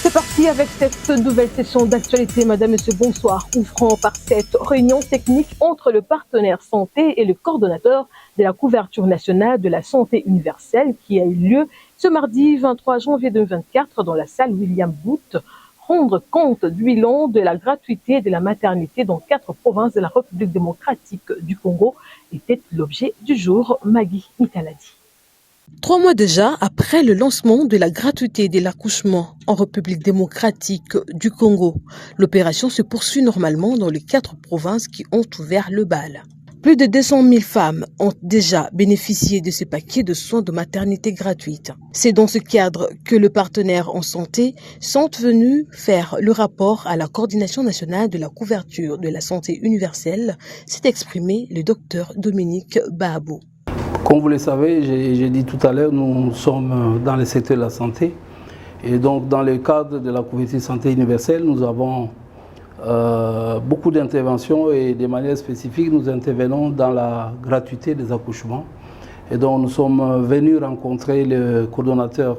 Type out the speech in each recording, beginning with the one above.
C'est parti avec cette nouvelle session d'actualité, madame, monsieur, bonsoir, ouvrant par cette réunion technique entre le partenaire santé et le coordonnateur de la couverture nationale de la santé universelle qui a eu lieu ce mardi 23 janvier 2024 dans la salle William Booth. Rendre compte du bilan de la gratuité de la maternité dans 4 provinces de la République démocratique du Congo était l'objet du jour. Maggie Mitaladi. 3 mois déjà après le lancement de la gratuité de l'accouchement en République démocratique du Congo, l'opération se poursuit normalement dans les 4 provinces qui ont ouvert le bal. Plus de 200 000 femmes ont déjà bénéficié de ce paquet de soins de maternité gratuite. C'est dans ce cadre que le partenaire en santé sont venus faire le rapport à la coordination nationale de la couverture de la santé universelle, s'est exprimé le docteur Dominique Baabo. Comme vous le savez, j'ai dit tout à l'heure, nous sommes dans le secteur de la santé. Et donc, dans le cadre de la couverture santé universelle, nous avons beaucoup d'interventions et de manière spécifique, nous intervenons dans la gratuité des accouchements. Et donc, nous sommes venus rencontrer le coordonnateur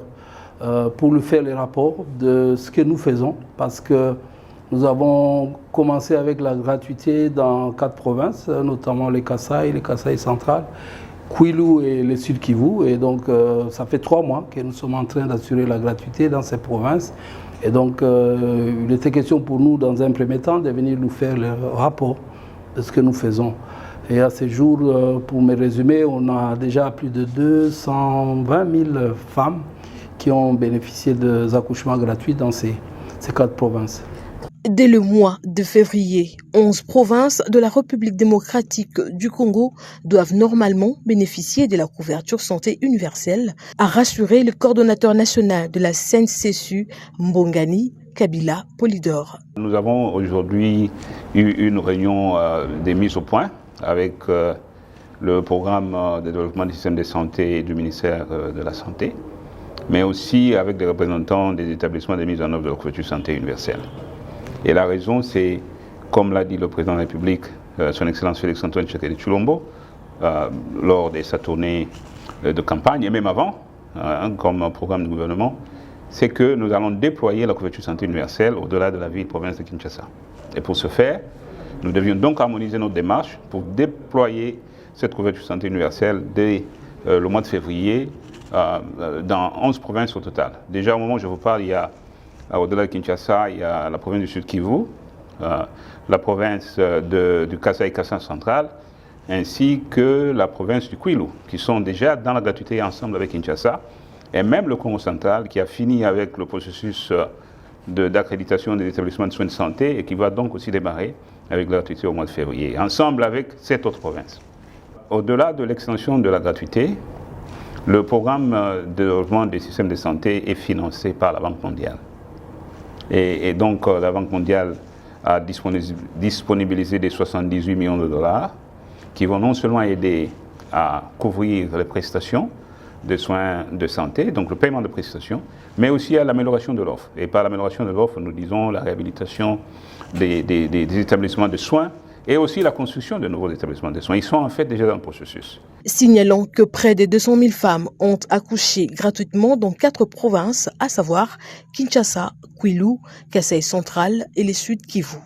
pour lui faire le rapport de ce que nous faisons, parce que nous avons commencé avec la gratuité dans 4 provinces, notamment le Kasaï central, Kwilu et le Sud Kivu. Et donc, ça fait 3 mois que nous sommes en train d'assurer la gratuité dans ces provinces. Et donc, il était question pour nous, dans un premier temps, de venir nous faire le rapport de ce que nous faisons. Et à ce jour, pour me résumer, on a déjà plus de 220 000 femmes qui ont bénéficié des accouchements gratuits dans ces 4 provinces. Dès le mois de février, 11 provinces de la République démocratique du Congo doivent normalement bénéficier de la couverture santé universelle, a rassuré le coordonnateur national de la CNCSU, Mbongani Kabila Polydor. Nous avons aujourd'hui eu une réunion de mise au point avec le programme de développement du système de santé du ministère de la Santé, mais aussi avec des représentants des établissements de mise en œuvre de la couverture santé universelle. Et la raison, c'est, comme l'a dit le président de la République, son Excellence Félix-Antoine Tshisekedi Tshilombo, lors de sa tournée de campagne, et même avant, comme programme du gouvernement, c'est que nous allons déployer la couverture santé universelle au-delà de la ville-province de Kinshasa. Et pour ce faire, nous devions donc harmoniser notre démarche pour déployer cette couverture santé universelle dès le mois de février dans 11 provinces au total. Déjà, au moment où je vous parle, il y a au-delà de Kinshasa, il y a la province du Sud Kivu, la province du Kasaï central, ainsi que la province du Kwilu, qui sont déjà dans la gratuité ensemble avec Kinshasa, et même le Congo central, qui a fini avec le processus d'accréditation des établissements de soins de santé et qui va donc aussi démarrer avec la gratuité au mois de février, ensemble avec 7 autres provinces. Au-delà de l'extension de la gratuité, le programme de développement des systèmes de santé est financé par la Banque mondiale. Et donc, la Banque mondiale a disponibilisé des 78 millions de dollars qui vont non seulement aider à couvrir les prestations de soins de santé, donc le paiement de prestations, mais aussi à l'amélioration de l'offre. Et par l'amélioration de l'offre, nous disons la réhabilitation des établissements de soins et aussi la construction de nouveaux établissements de soins. Ils sont en fait déjà dans le processus. Signalons que près de 200 000 femmes ont accouché gratuitement dans 4 provinces, à savoir Kinshasa, Kwilu, Kasaï central et les Sud Kivu.